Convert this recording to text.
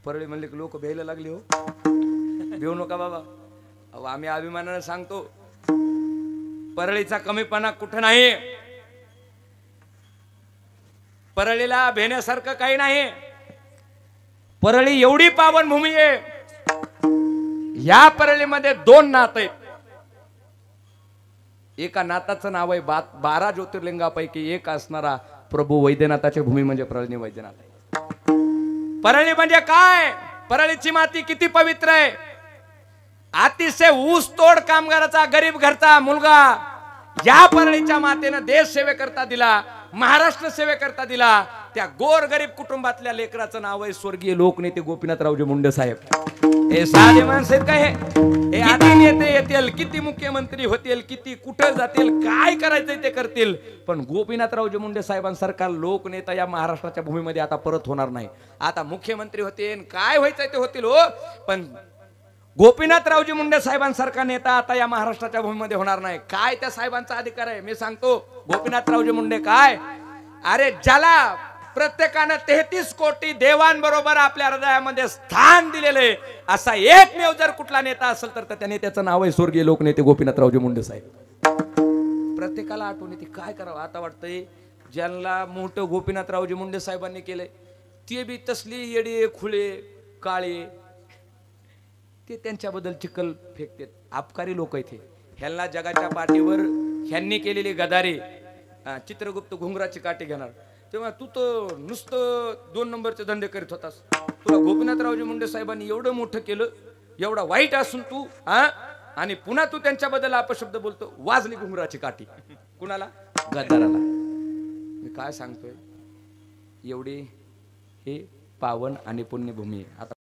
परळी म्हणले की लोक भ्यायला लागले. हो भेऊ नका बाबा. अहो आम्ही अभिमानाने सांगतो परळीचा कमीपणा कुठं नाही. परळीला भेण्यासारखं काही नाही. परळी एवढी पावनभूमी आहे. या परळीमध्ये दोन नात आहेत. एका नाताचं नाव आहे 12 ज्योतिर्लिंगापैकी एक असणारा प्रभू वैद्यनाथाची भूमी म्हणजे परळी वैद्यनाथ आहे. परळी म्हणजे काय? परळीची माती किती पवित्र आहे. अतिशय ऊस तोड कामगाराचा गरीब घरचा मुलगा या परळीच्या मातेनं देश सेवेकरता दिला, महाराष्ट्र सेवेकरता दिला. त्या गोर गरीब कुटुंबातल्या लेकराचं नाव आहे स्वर्गीय लोकनेते गोपीनाथरावजी मुंडे साहेब. हे साधे माणसं आहेत काय? हे आधी नेते येतील, किती मुख्यमंत्री होतील, किती कुठं जातील, काय करायचंय ते करतील, पण गोपीनाथरावजी मुंडे साहेबांसारखा लोकनेता या महाराष्ट्राच्या भूमीमध्ये आता परत होणार नाही. आता मुख्यमंत्री होतील, काय व्हायचंय ते होतील हो, पण गोपीनाथरावजी मुंडे साहेबांसारखा नेता आता या महाराष्ट्राच्या भूमीमध्ये होणार नाही. काय त्या साहेबांचा अधिकार आहे मी सांगतो. गोपीनाथरावजी मुंडे काय, अरे ज्याला प्रत्येकानं 33 कोटी देवांबरोबर आपल्या हृदयामध्ये स्थान दिलेले असा एकमेव जर कुठला नेता असेल तर त्या नेत्याचं नाव आहे स्वर्गीय लोकनेते गोपीनाथरावजी मुंडे साहेब. प्रत्येकाला आठवण येते काय करावं. आता वाटतंय ज्यांना मोठं गोपीनाथरावजी मुंडे साहेबांनी केलंय ते बी तसली येडे खुळे काळे ते त्यांच्याबद्दल चिखल फेकतात. अपकारी लोक इथे. ह्यांना जगाच्या पाठीवर ह्यांनी केलेली गदारी. चित्रगुप्त घुंगराची काठी घेणार तेव्हा तू तर नुसतं 2 नंबरचे धंदे करीत होतास. तुला गोपीनाथरावजी मुंडे साहेबांनी एवढं मोठं केलं, एवढा वाईट असून तू आणि पुन्हा तू त्यांच्याबद्दल अपशब्द बोलतो. वाजली घुंगराची काठी कुणाला? गद्दाराला. मी काय सांगतोय, एवढी हे पावन आणि पुण्यभूमी आता